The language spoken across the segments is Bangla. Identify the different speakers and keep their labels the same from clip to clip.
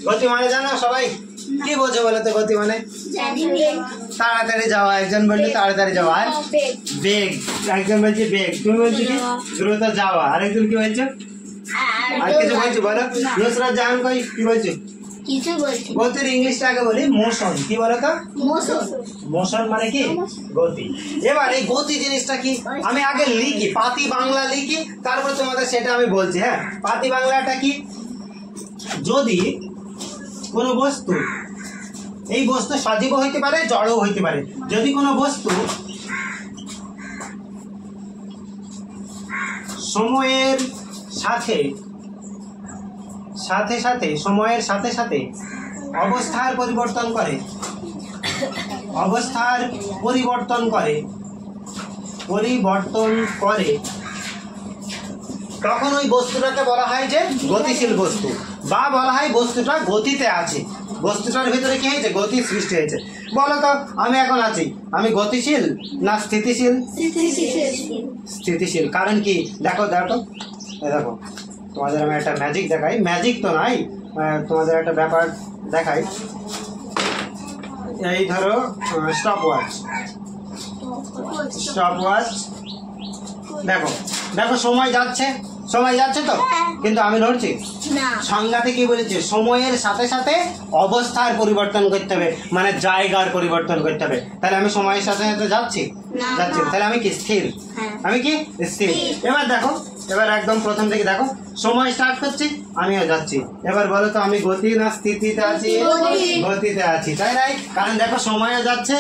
Speaker 1: গতি মানে জানো সবাই? কি বোঝো বলো তো গতি মানে? তাড়াতাড়ি যাওয়া, একজন বললে তাড়াতাড়ি যাওয়া। আর বেগ, একজন বলছে বেগ, তুমি বলছো কি দ্রুত যাওয়া, আরেকজন কি বলছো? আর কিছু বলছো বলো? নুসরাত জাহান কই কি বলছো? গতির ইংলিশটা আগে বলি মোশন। কি বলো তো? মোশন মানে কি? গতি। এবার এই গতি জিনিসটা কি আমি আগে লিখি, পাতি বাংলা লিখি, তারপর তোমাদের সেটা আমি বলছি। হ্যাঁ, পাতি বাংলাটা কি? যদি কোনো বস্তু, এই বস্তু সজীব হইতে পারে, জড়ও হইতে পারে, যদি কোনো বস্তু সময়ের সাথে সাথে সময়ের সাথে সাথে অবস্থার পরিবর্তন করে, তখন ওই বস্তুটাকে বলা হয় যে গতিশীল বস্তু, বা বলা হয় বস্তুটা গতিতে আছে, বস্তুটার ভিতরে কি হয়েছে? গতি সৃষ্টি হয়েছে। বলো তো আমি এখন আছি, আমি গতিশীল না স্থিতিশীল? স্থিতিশীল। কারণ কি? দেখো দেখো দেখো, তোমাদের আমি একটা ম্যাজিক দেখাই, ম্যাজিক তো নাই, তোমাদের একটা ব্যাপার দেখাই। এই ধরো স্টপ ওয়াচ, দেখো দেখো সময় যাচ্ছে তো, কিন্তু আমি ধরছি সংজ্ঞাতে কি বলেছে? সময়ের সাথে সাথে অবস্থার পরিবর্তন করতে হবে, মানে জায়গার পরিবর্তন করতে হবে। তাহলে আমি সময়ের সাথে সাথে যাচ্ছি, তাহলে আমি কি স্থির? আমি কি স্থির? এবার দেখো, এবার একদম প্রথম থেকে দেখো, সময় স্টার্ট করছি, আমিও যাচ্ছি। এবার বলো তো আমি গতি না স্থিতিতে আছি? গতিতে আছি, তাই নাই? কারণ দেখো সময়ও যাচ্ছে,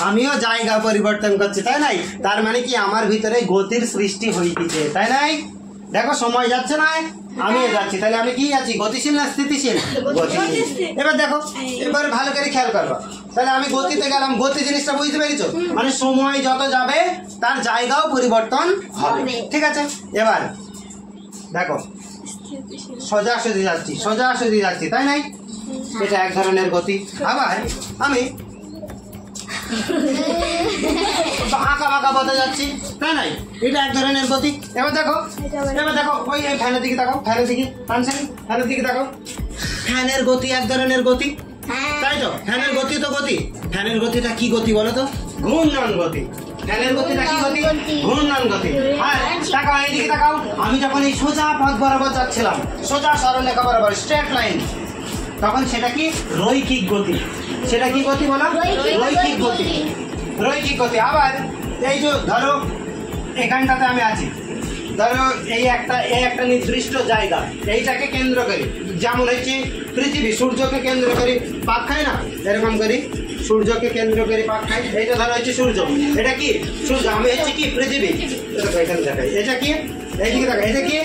Speaker 1: আমিও জায়গা পরিবর্তন করছি, তাই নাই? তার মানে কি আমার ভিতরে গতির সৃষ্টি হইতেছে, তাই নাই? দেখো সময় যাচ্ছে না, আমিও যাচ্ছি, তাহলে আমি কি আছি? গতিশীল না স্থিতিশীল? গতিশীল। এবার দেখো, এবার ভালো করে খেয়াল করবা, তাহলে আমি গতিতে গেলাম, গতি জিনিসটা বুঝতে পেরেছো? মানে সময় যত যাবে তার জায়গাও পরিবর্তন হবে, ঠিক আছে? এবার দেখো সোজাসুজি যাচ্ছি, তাই নাই? এটা এক ধরনের গতি। আবার আমি আঁকা বাঁকা পথে যাচ্ছি, তাই নাই? এটা এক ধরনের গতি। এবার দেখো ওই ফ্যানের দিকে তাকাও, ফ্যানের দিকে তাকাও, ফ্যানের গতি এক ধরনের গতি, তাই তো? ফ্যানের গতি তো গতি, ফ্যানের গতিটা কি গতি বলো তো? ঘূর্ণন গতি। ফ্যানের গতিটা কি গতি? ঘূর্ণন গতি। আর তাকাও, এইদিকে তাকাও, আমি যখন এই সোজা পথ বরাবর যাচ্ছিলাম, সোজা সরলরেখা বরাবর স্ট্রেট লাইন, তখন সেটা কি? রৈখিক গতি। সেটা কি গতি বলো? রৈখিক গতি। আবার এই যে ধরো এখানটাতে আমি আছি, ধরো এই একটা নির্দিষ্ট জায়গা, এইটাকে কেন্দ্র করে, যেমন হচ্ছে পৃথিবী সূর্যকে কেন্দ্র করে পাক খায় না, এরকম করি সূর্যকে কেন্দ্র করে পাক খাই। এইটা ধরো হচ্ছে সূর্য, এটা কি সূর্য, আমি হচ্ছে কি পৃথিবী, এখানে দেখাই, এটা কি এইদিকে দেখা, এটা কি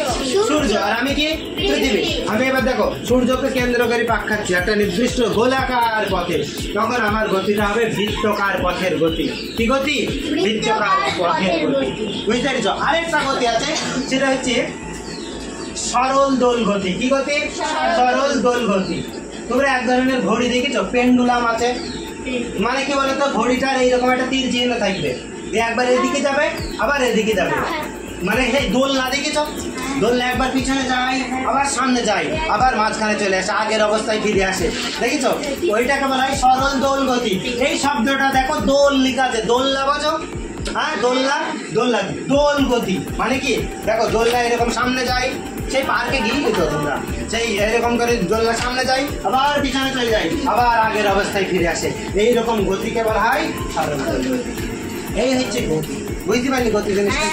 Speaker 1: সূর্য, আর আমি কি পৃথিবী। আমি এবার দেখো সূর্যকে কেন্দ্র করে পাক খাচ্ছি একটা নির্দিষ্ট গোলাকার পথে, তখন আমার গতিটা হবে বৃত্তকার পথের গতি। কি গতি? বৃত্তকার পথের গতি। বুঝতে পেরেছ? আরেকটা গতি আছে, সেটা হচ্ছে সরল দোল গতি। কি গতি? সরল দোল গতি। তোমরা এক ধরনের ঘড়ি দেখেছো, পেন্ডুলাম আছে, মানে কি বলতো? ঘড়িটার এইরকম একটা তীর চিহ্ন থাকবে, একবার এদিকে যাবে আবার এদিকে যাবে, মানে এই দোলনা দেখেছ? দোলনা একবার পিছনে যায় আবার সামনে যায়, আবার মাঝখানে চলে আসে, আগের অবস্থায় ফিরে আসে, দেখেছ? ওইটাকে বলা হয় সরল দোল গতি। এই শব্দটা দেখো, দোল লেখা আছে, দোলনা বোঝো? হ্যাঁ, দোলনা দোল গতি মানে কি? দেখো দোলনা এরকম সামনে যায়, সেই পার্কে গিয়ে গেছো তোমরা, সেই এরকম করে দোলনা সামনে যাই আবার পিছনে চলে যায়, আবার আগের অবস্থায় ফিরে আসে, এইরকম গতিকে বলা হয় সরল দোল গতি। এই হচ্ছে গতি। বুঝতে পারলি গতি জিনিসটা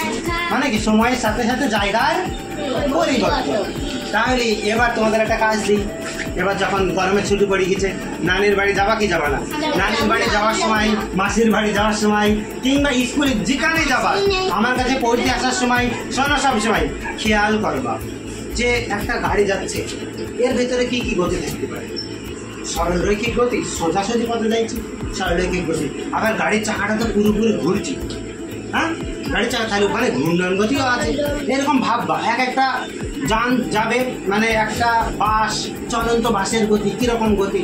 Speaker 1: মানে কি? সময়ের সাথে সাথে জায়গার পরিবর্তন। তাহলে এবার তোমাদের একটা কাজ দিই, এবার যখন গরমের ছুটি পড়ে গেছে, নানির বাড়ি যাবা কি যাবা না? নানির বাড়ি যাওয়ার সময়, মাসির বাড়ি যাওয়ার সময়, কিংবা স্কুলে যেখানে যাবা, আমার কাছে পড়তে আসার সময়, শোনো সব সময় খেয়াল করবা যে একটা গাড়ি যাচ্ছে, এর ভেতরে কি কি গতি থাকতে পারে? সরল রৈখিক গতি, সোজাসুজি পথে যাইছি, সরল রৈখিক গতি। আবার গাড়ির চাকাটা তো পুরোপুরি ঘুরছি, হ্যাঁ গাড়ির চাকা, তাহলে ওখানে ঘূর্ণন গতিও আছে। এরকম ভাববা, একটা যান যাবে, মানে একটা বাস, চলন্ত বাসের গতি কিরকম গতি,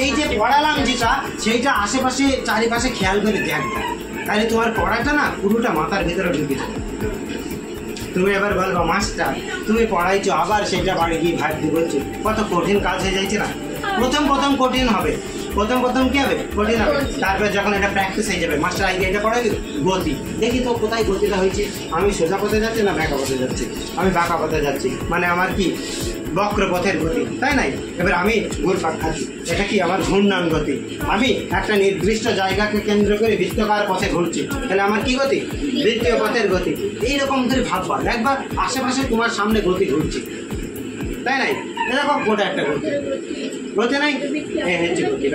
Speaker 1: এই যে পড়ালাম যেটা, সেইটা আশেপাশে চারিপাশে খেয়াল করে দেখবে, তাহলে তোমার পড়াটা না পুরোটা মাথার ভেতরে ঢুকে যাবে। তুমি এবার বলবো মাস্টার তুমি পড়াইছো আবার সেটা বাড়ি গিয়ে ভাবতে বলছো, কত কঠিন কাজ হয়ে যাচ্ছে না। প্রথম প্রথম কঠিন হবে, প্রথম প্রথম কি হবে কঠিন হবে, তারপর যখন এটা প্র্যাকটিস হয়ে যাবে, মাস্টার আগে এটা পড়াই গতি, দেখি তো কোথায় গতিটা হয়েছে, আমি সোজা পথে যাচ্ছি না বাঁকা পথে যাচ্ছি, আমি বাঁকা পথে যাচ্ছি, মানে আমার কি বক্র পথের গতি, তাই নাই? এবার আমি ঘুরপাক খাচ্ছি, এটা কি আমার ঘূর্ণায়ন গতি, আমি একটা নির্দিষ্ট জায়গাকে কেন্দ্র করে বৃত্তাকার পথে ঘুরছি, তাহলে আমার কি গতি? বৃত্তীয় পথের গতি। এইরকম করে ভাববা, একবার আশেপাশে তোমার সামনে গতি ঘুরছে, তাই নাই? এরকম গোটা একটা গতি, গতি নাই, এই হচ্ছে গতি।